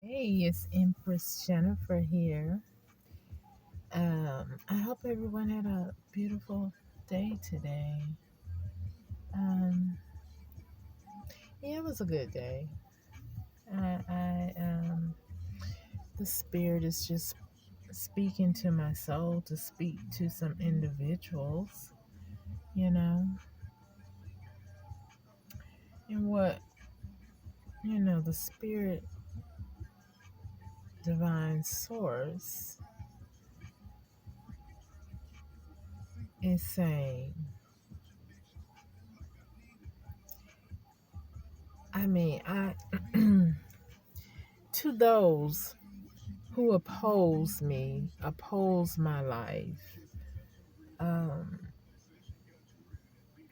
Hey, it's Empress Jennifer here. I hope everyone had a beautiful day today. Um, yeah, it was a good day. The spirit is just speaking to my soul to speak to some individuals, you know, and the spirit divine source is saying. I to those who oppose my life. Um,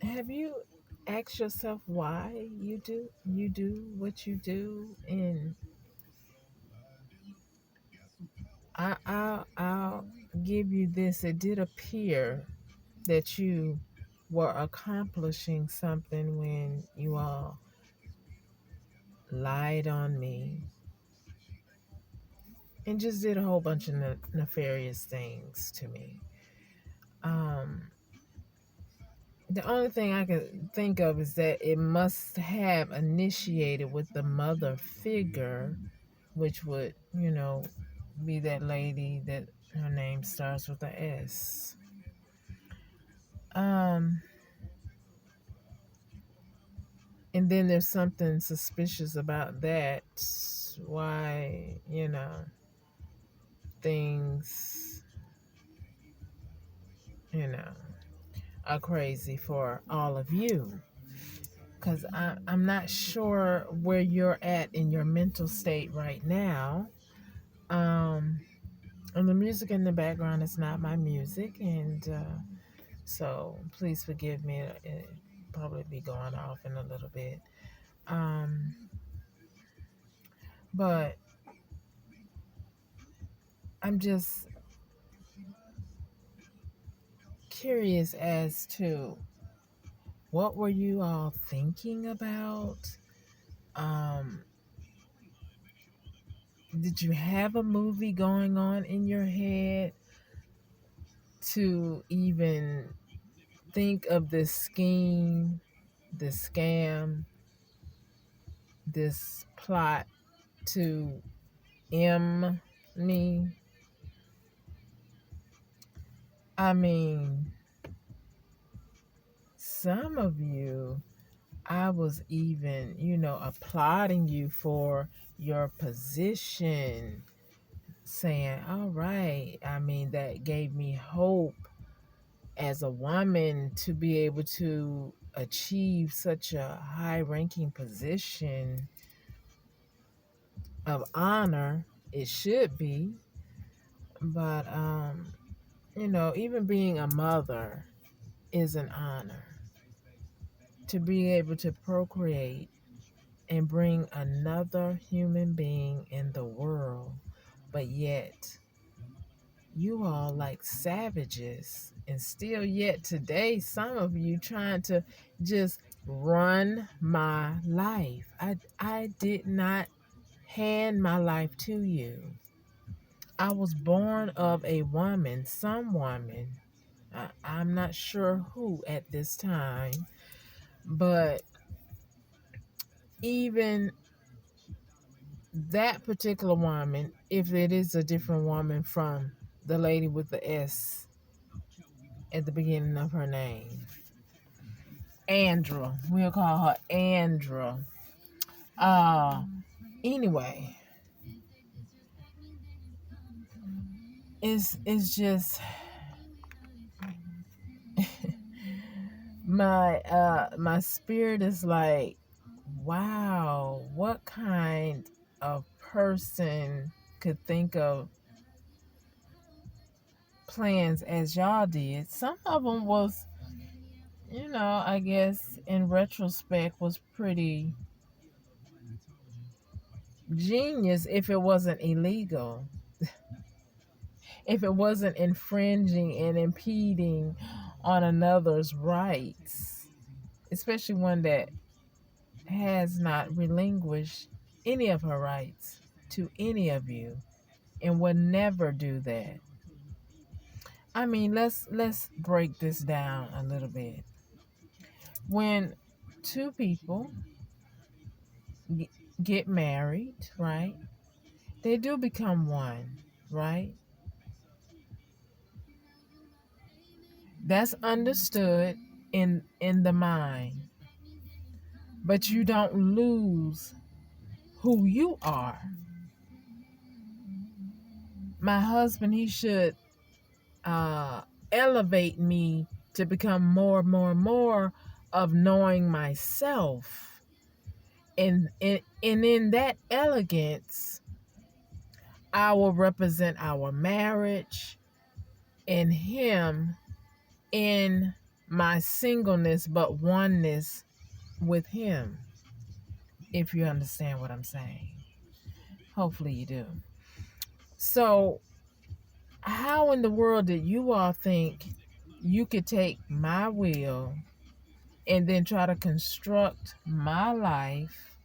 have you asked yourself why you do what you do? And I'll give you this. It did appear that you were accomplishing something when you all lied on me and just did a whole bunch of nefarious things to me. Um, The only thing I can think of is that it must have initiated with the mother figure, which would, be that lady that her name starts with a S. Um, and then there's something suspicious about that. Why, things, you know, are crazy for all of you. Because I'm not sure where you're at in your mental state right now. Um, and the music in the background is not my music, and so please forgive me. It'll probably be going off in a little bit. Um, but I'm just curious as to what were you all thinking about? Um, did you have a movie going on in your head to even think of this scheme, this scam, this plot to me? I mean, some of you, I was even, applauding you for your position, saying, all right. I mean, that gave me hope as a woman to be able to achieve such a high ranking position of honor. It should be. But, even being a mother is an honor. To be able to procreate and bring another human being in the world, but yet you all like savages, and still yet today some of you trying to just run my life. I did not hand my life to you. I was born of a woman, some woman. I'm not sure who at this time, but even that particular woman, if it is a different woman from the lady with the S at the beginning of her name, Andra, we'll call her Andra. Uh, anyway, it's just my spirit is like, wow, what kind of person could think of plans as y'all did? Some of them was, I guess in retrospect was pretty genius if it wasn't illegal, if it wasn't infringing and impeding on another's rights, especially one that has not relinquished any of her rights to any of you and will never do that. I mean, let's break this down a little bit. When two people get married, right? They do become one, right? That's understood in the mind. But you don't lose who you are. My husband, he should elevate me to become more of knowing myself. And in that elegance, I will represent our marriage and him in my singleness, but oneness with him, if you understand what I'm saying. Hopefully you do. So, how in the world did you all think you could take my will and then try to construct my life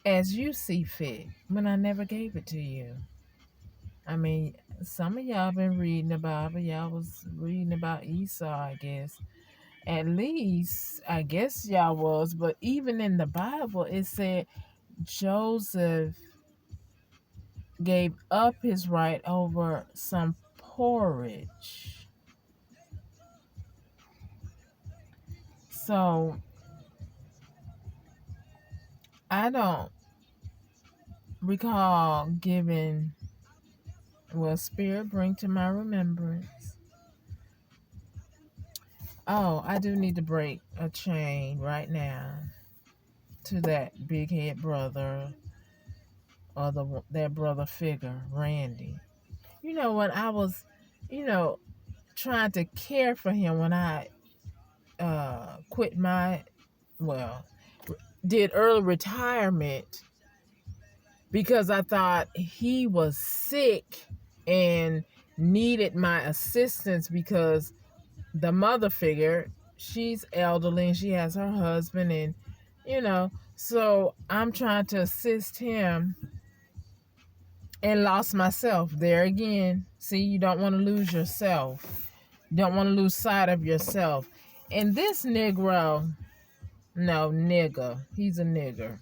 as you see fit when I never gave it to you? I mean, some of y'all been reading the Bible. Y'all was reading about Esau, I guess. At least, I guess y'all was. But even in the Bible, it said Joseph gave up his right over some porridge. So, I don't recall giving, well, Spirit, bring to my remembrance. Oh, I do need to break a chain right now to that big head brother or that brother figure, Randy. You know, when I was, trying to care for him when I quit did early retirement because I thought he was sick and needed my assistance because the mother figure, she's elderly and she has her husband and, so I'm trying to assist him and lost myself there again. See, you don't want to lose yourself. You don't want to lose sight of yourself. And this nigger, he's a nigger.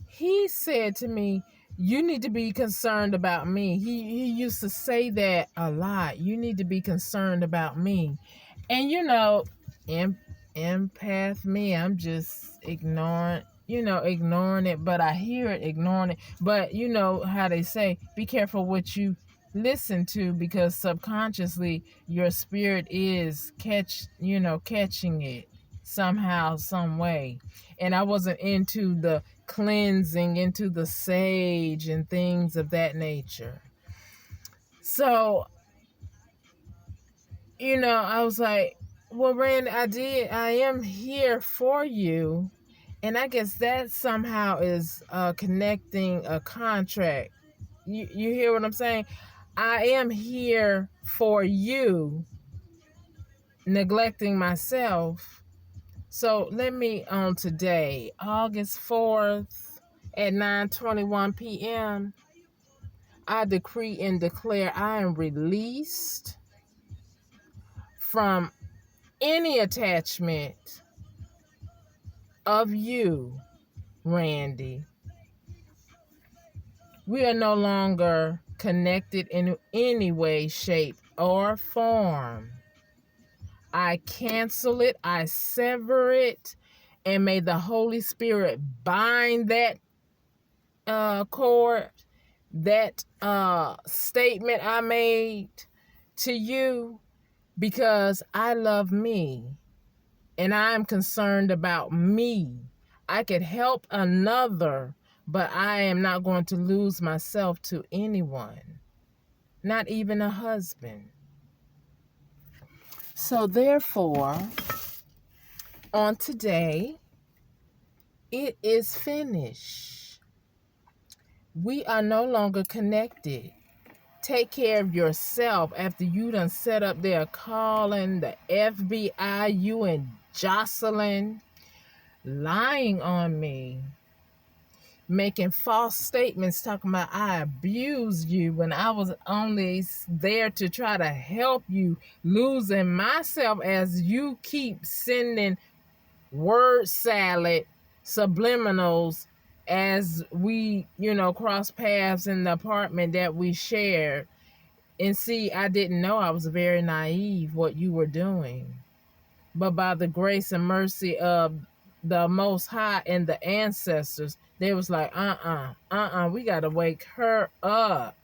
He said to me, you need to be concerned about me. He used to say that a lot. You need to be concerned about me. And empath me, I'm just ignoring it, but I hear it, ignoring it. But you know how they say, be careful what you listen to, because subconsciously your spirit is catching it somehow, some way. And I wasn't into the cleansing, into the sage and things of that nature. So, I was like, well, Randy, I am here for you. And I guess that somehow is connecting a contract. You hear what I'm saying? I am here for you, neglecting myself. So let me, on today, August 4th at 9:21 p.m., I decree and declare I am released from any attachment of you, Randy. We are no longer connected in any way, shape, or form. I cancel it, I sever it, and may the Holy Spirit bind that cord, that statement I made to you, because I love me and I'm concerned about me. I could help another, but I am not going to lose myself to anyone, not even a husband. So therefore, on today, it is finished. We are no longer connected. Take care of yourself after you done set up there calling the FBI, you and Jocelyn, lying on me, making false statements, talking about I abused you when I was only there to try to help you, losing myself as you keep sending word salad subliminals as we, cross paths in the apartment that we shared. And see, I didn't know, I was very naive what you were doing. But by the grace and mercy of the Most High and the ancestors, they was like, we got to wake her up.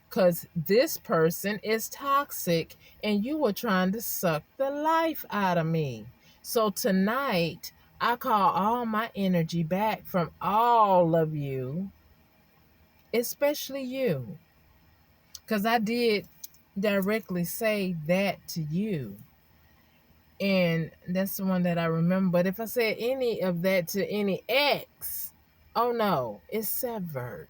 Because this person is toxic and you were trying to suck the life out of me. So tonight, I call all my energy back from all of you, especially you. Because I did directly say that to you. And that's the one that I remember. But if I said any of that to any ex, oh no, it's severed.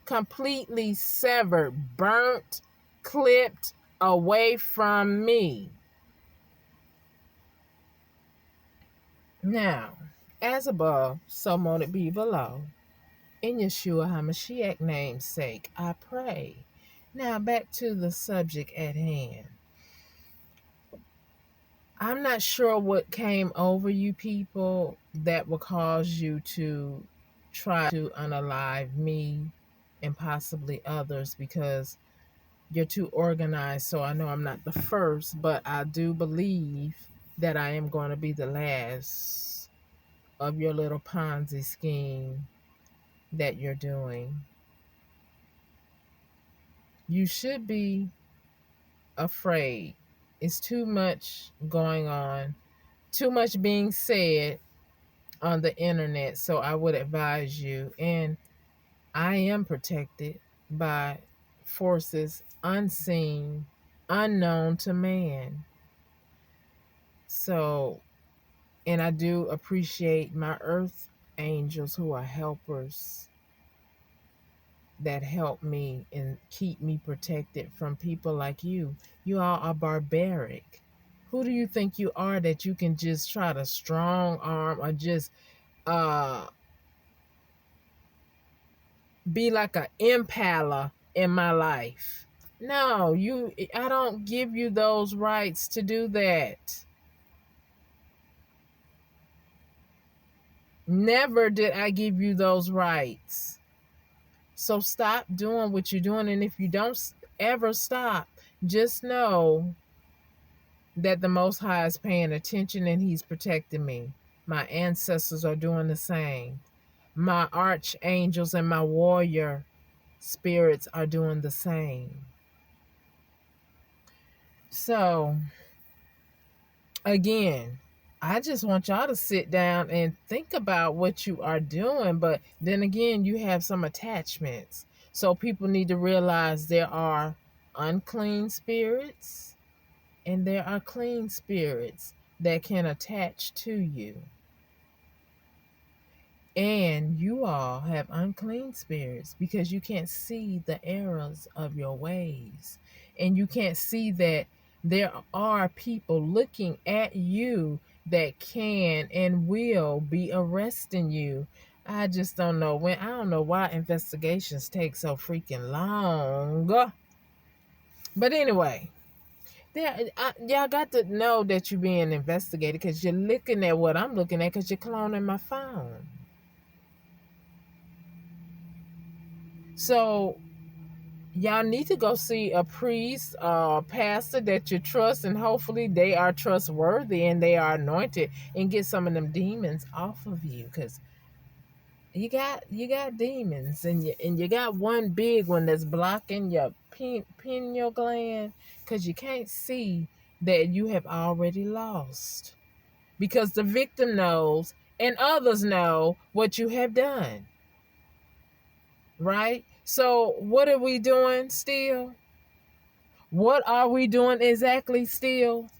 Completely severed, burnt, clipped away from me. Now, as above, so mote it be below. In Yeshua HaMashiach name's sake, I pray. Now back to the subject at hand. I'm not sure what came over you people that will cause you to try to unalive me and possibly others, because you're too organized. So I know I'm not the first, but I do believe that I am going to be the last of your little Ponzi scheme that you're doing. You should be afraid. It's too much going on, too much being said on the internet. So I would advise you, and I am protected by forces unseen, unknown to man. So, and I do appreciate my earth angels who are helpers that help me and keep me protected from people like you. You all are barbaric. Who do you think you are that you can just try to strong arm or just be like an impala in my life? No, I don't give you those rights to do that. Never did I give you those rights. So stop doing what you're doing. And if you don't ever stop, just know that the Most High is paying attention and he's protecting me. My ancestors are doing the same. My archangels and my warrior spirits are doing the same. So, again, I just want y'all to sit down and think about what you are doing. But then again, you have some attachments. So people need to realize there are unclean spirits and there are clean spirits that can attach to you. And you all have unclean spirits because you can't see the errors of your ways. And you can't see that there are people looking at you that can and will be arresting you. I just don't know when. I don't know why investigations take so freaking long. But anyway, y'all got to know that you're being investigated because you're looking at what I'm looking at because you're cloning my phone. So y'all need to go see a priest, pastor that you trust, and hopefully they are trustworthy and they are anointed, and get some of them demons off of you, because you got demons, and you got one big one that's blocking your pineal gland, because you can't see that you have already lost, because the victim knows and others know what you have done. Right? So what are we doing still? What are we doing exactly still?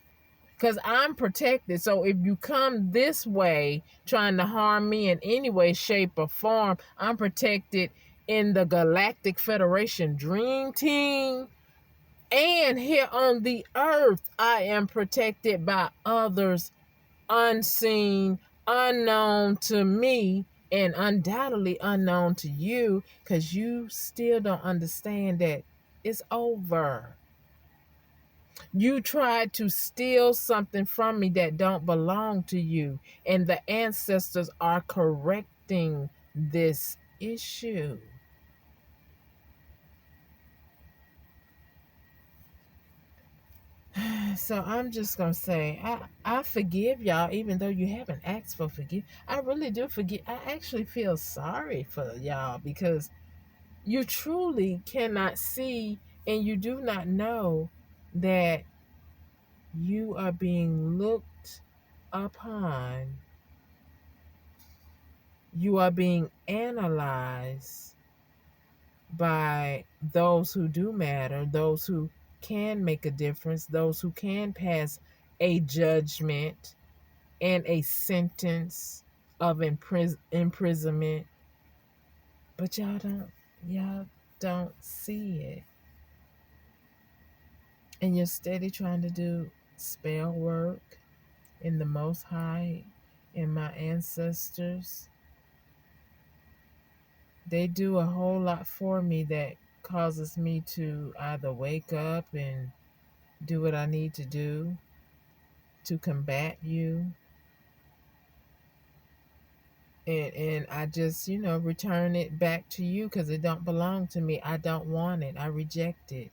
Because I'm protected. So if you come this way trying to harm me in any way, shape, or form, I'm protected in the Galactic Federation Dream Team. And here on the earth, I am protected by others unseen, unknown to me and undoubtedly unknown to you, because you still don't understand that it's over. You tried to steal something from me that don't belong to you, and the ancestors are correcting this issue. So I'm just gonna say I forgive y'all, even though you haven't asked for forgive. I really do forgive. I actually feel sorry for y'all, because you truly cannot see and you do not know that you are being looked upon. You are being analyzed by those who do matter, those who can make a difference, those who can pass a judgment and a sentence of imprisonment. But y'all don't see it. And you're steady trying to do spell work in the Most High and my ancestors. They do a whole lot for me that causes me to either wake up and do what I need to do to combat you. And I just, return it back to you because it don't belong to me. I don't want it. I reject it.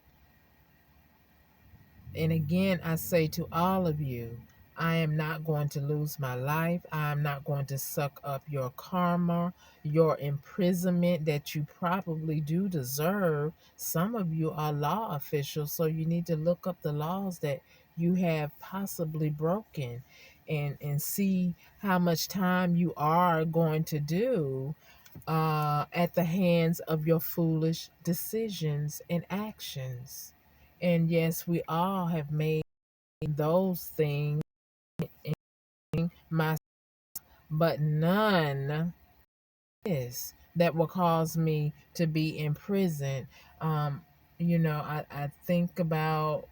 And again, I say to all of you, I am not going to lose my life. I am not going to suck up your karma, your imprisonment that you probably do deserve. Some of you are law officials, so you need to look up the laws that you have possibly broken and see how much time you are going to do at the hands of your foolish decisions and actions. And yes, we all have made those things, my, but none is that will cause me to be in prison. Um, I think about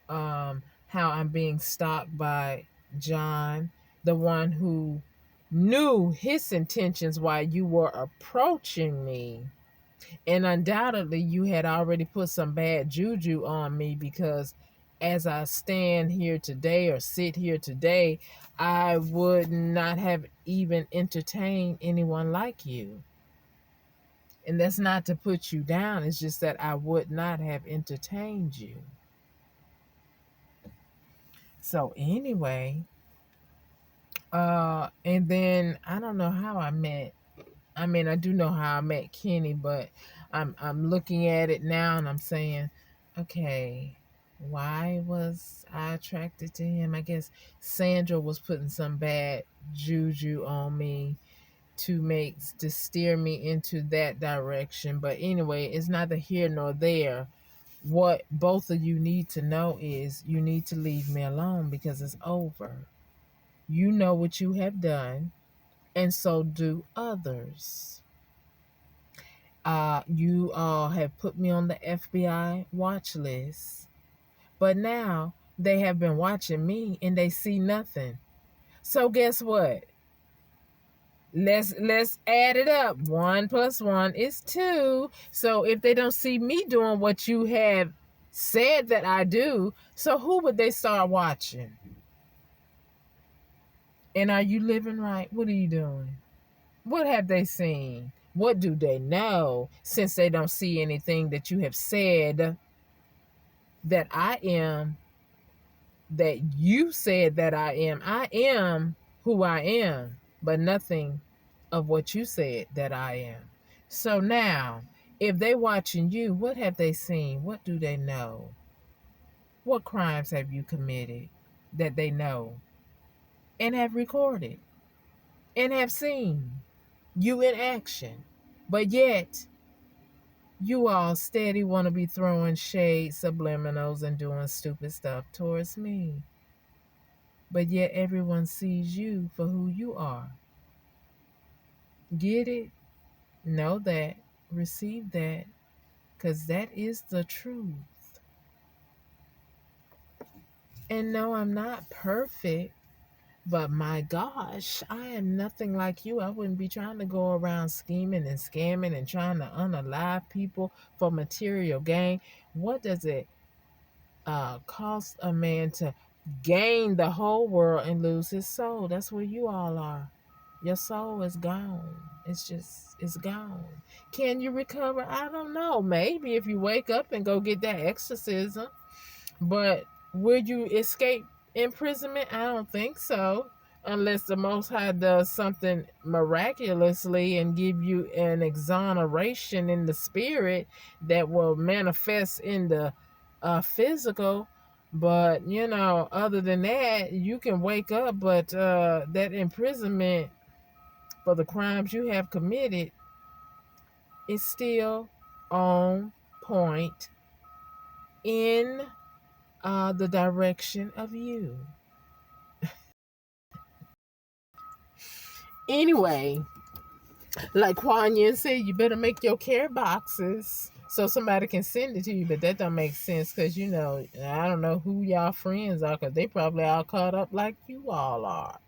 how I'm being stalked by John, the one who knew his intentions while you were approaching me. And undoubtedly, you had already put some bad juju on me, because as I stand here today or sit here today, I would not have even entertained anyone like you. And that's not to put you down, it's just that I would not have entertained you. So, anyway, and then I don't know how I met. I mean, I do know how I met Kenny, but I'm looking at it now and I'm saying, okay, why was I attracted to him? I guess Sandra was putting some bad juju on me to steer me into that direction. But anyway, it's neither here nor there. What both of you need to know is you need to leave me alone, because it's over. You know what you have done, and so do others. You all have put me on the FBI watch list, but now they have been watching me and they see nothing. So guess what? Let's add it up. 1 + 1 is 2. So if they don't see me doing what you have said that I do, so who would they start watching? And are you living right? What are you doing? What have they seen? What do they know, since they don't see anything that you have said that I am, that you said that I am? I am who I am, but nothing of what you said that I am. So now, if they watching you, what have they seen? What do they know? What crimes have you committed that they know and have recorded and have seen you in action? But yet, you all steady want to be throwing shade, subliminals, and doing stupid stuff towards me. But yet everyone sees you for who you are. Get it? Know that. Receive that. Because that is the truth. And no, I'm not perfect. But my gosh, I am nothing like you. I wouldn't be trying to go around scheming and scamming and trying to unalive people for material gain. What does it cost a man to gain the whole world and lose his soul? That's where you all are. Your soul is gone. It's gone. Can you recover? I don't know. Maybe if you wake up and go get that exorcism. But would you escape imprisonment? I don't think so. Unless the Most High does something miraculously and give you an exoneration in the spirit that will manifest in the physical. But, other than that, you can wake up, but that imprisonment for the crimes you have committed is still on point in the direction of you. Anyway, like Kuan Yin said, you better make your care boxes so somebody can send it to you. But that don't make sense because, I don't know who y'all friends are because they probably all caught up like you all are.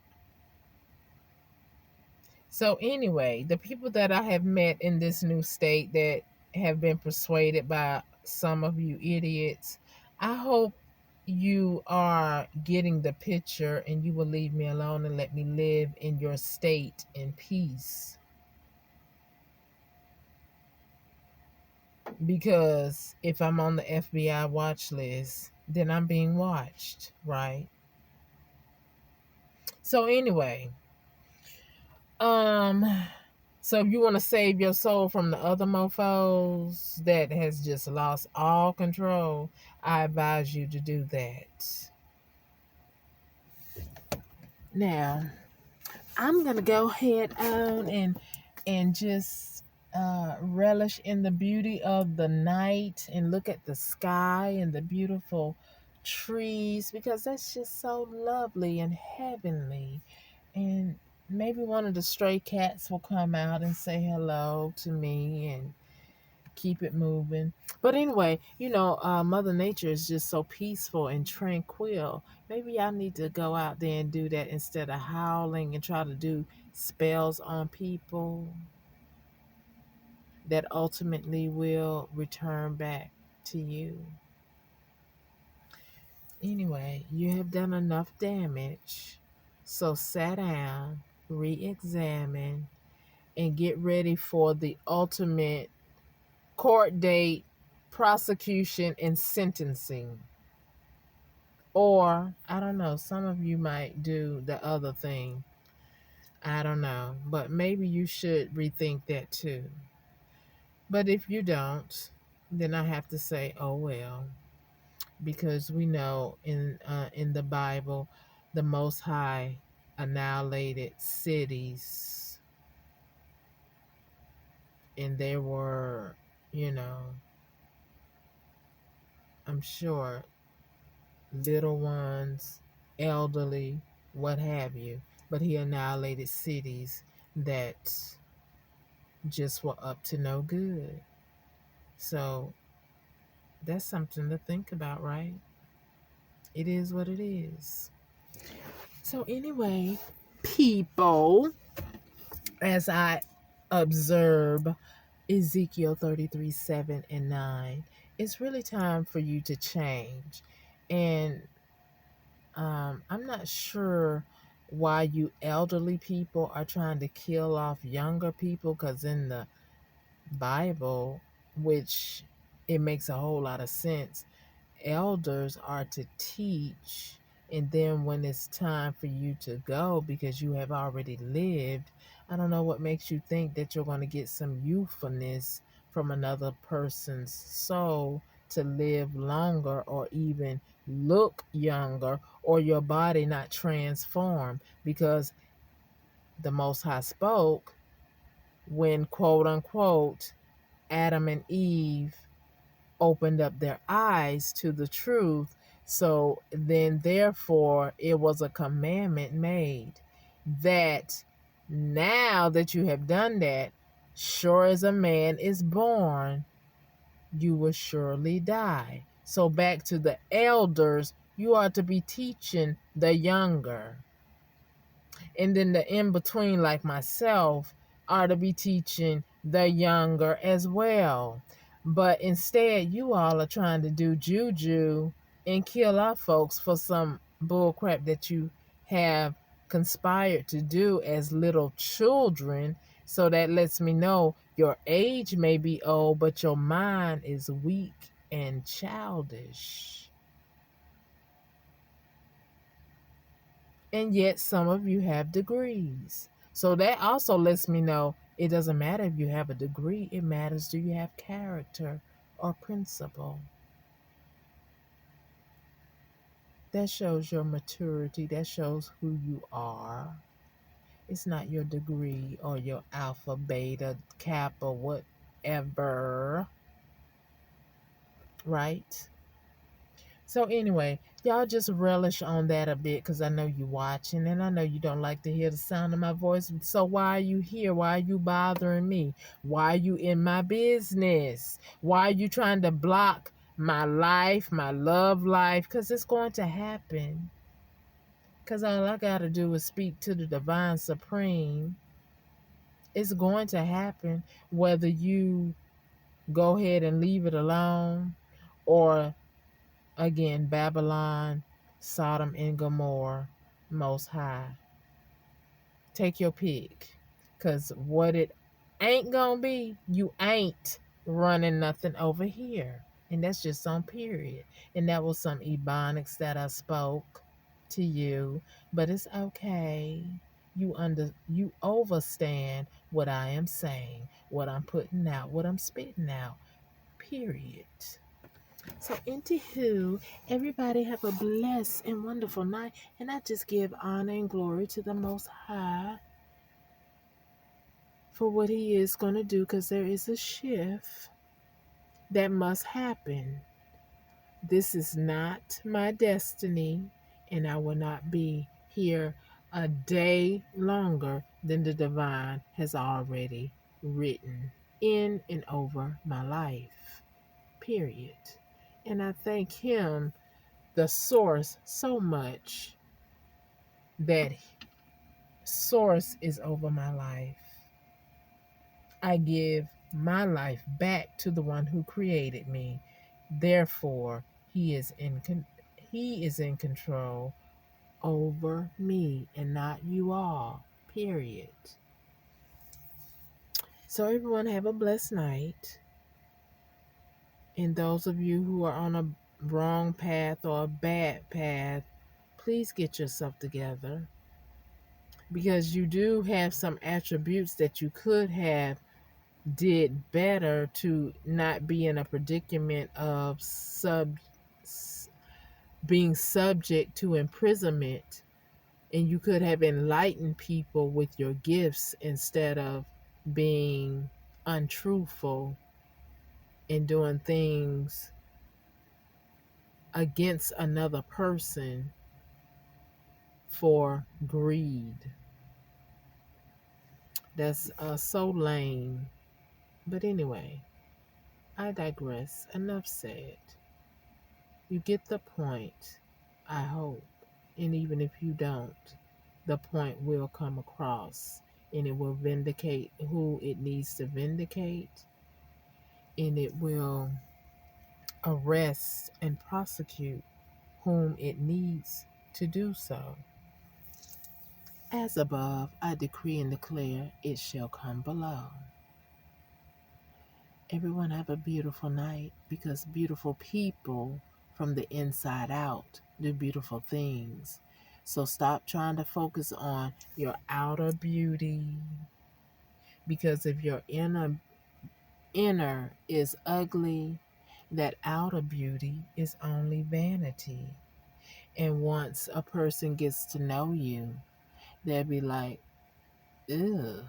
So anyway, the people that I have met in this new state that have been persuaded by some of you idiots, I hope you are getting the picture and you will leave me alone and let me live in your state in peace. Because if I'm on the FBI watch list, then I'm being watched, right? So anyway, so if you want to save your soul from the other mofos that has just lost all control, I advise you to do that. Now, I'm gonna go ahead on and just relish in the beauty of the night and look at the sky and the beautiful trees because that's just so lovely and heavenly. And maybe one of the stray cats will come out and say hello to me and keep it moving. But anyway, Mother Nature is just so peaceful and tranquil. Maybe I need to go out there and do that instead of howling and try to do spells on people that ultimately will return back to you. Anyway, you have done enough damage. So sit down, re-examine, and get ready for the ultimate court date, prosecution, and sentencing. Or, I don't know, some of you might do the other thing. I don't know. But maybe you should rethink that too. But if you don't, then I have to say, oh well. Because we know in the Bible, the Most High annihilated cities. And there were, I'm sure, little ones, elderly, what have you. But he annihilated cities that just were up to no good. So that's something to think about, right? It is what it is. So, anyway, people, as I observe Ezekiel 33:7-9, it's really time for you to change. And I'm not sure why you elderly people are trying to kill off younger people because in the Bible, which it makes a whole lot of sense, elders are to teach, and then when it's time for you to go because you have already lived, I don't know what makes you think that you're going to get some youthfulness from another person's soul to live longer or even look younger, or your body not transform, because the Most High spoke when, quote unquote, Adam and Eve opened up their eyes to the truth. So then, therefore, it was a commandment made that now that you have done that, sure as a man is born, you will surely die. So, back to the elders, you are to be teaching the younger. And then the in between, like myself, are to be teaching the younger as well. But instead, you all are trying to do juju and kill our folks for some bull crap that you have conspired to do as little children. So that lets me know your age may be old, but your mind is weak and childish. And yet some of you have degrees. So that also lets me know it doesn't matter if you have a degree, it matters do you have character or principle. That shows your maturity, that shows who you are. It's not your degree or your alpha, beta, kappa, whatever, right? So anyway, y'all just relish on that a bit because I know you watching and I know you don't like to hear the sound of my voice. So why are you here? Why are you bothering me? Why are you in my business? Why are you trying to block my life, my love life? Because it's going to happen. Because all I got to do is speak to the Divine Supreme. It's going to happen whether you go ahead and leave it alone or again, Babylon, Sodom, and Gomorrah, Most High. Take your pick. Because what it ain't going to be, you ain't running nothing over here. And that's just on period. And that was some Ebonics that I spoke to you. But it's okay. You overstand what I am saying, what I'm putting out, what I'm spitting out. Period. So, anywho, everybody have a blessed and wonderful night. And I just give honor and glory to the Most High for what He is going to do because there is a shift that must happen. This is not my destiny, and I will not be here a day longer than the divine has already written in and over my life. Period. And I thank Him, the source, so much that source is over my life. I give my life back to the one who created me. Therefore, he is in control over me and not you all. Period. So everyone have a blessed night. And those of you who are on a wrong path or a bad path, please get yourself together. Because you do have some attributes that you could have did better to not be in a predicament of being subject to imprisonment, and you could have enlightened people with your gifts instead of being untruthful and doing things against another person for greed. That's so lame. But anyway, I digress. Enough said. You get the point, I hope. And even if you don't, the point will come across and it will vindicate who it needs to vindicate, and it will arrest and prosecute whom it needs to do so. As above, I decree and declare it shall come below. Everyone have a beautiful night, because beautiful people from the inside out do beautiful things. So stop trying to focus on your outer beauty, because if your inner is ugly, that outer beauty is only vanity. And once a person gets to know you, they'll be like, ew,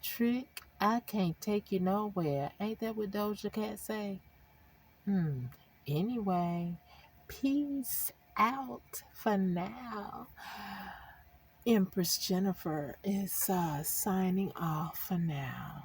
Trick, I can't take you nowhere. Ain't that what Doja Cat say? Anyway, peace out for now. Empress Jennifer is signing off for now.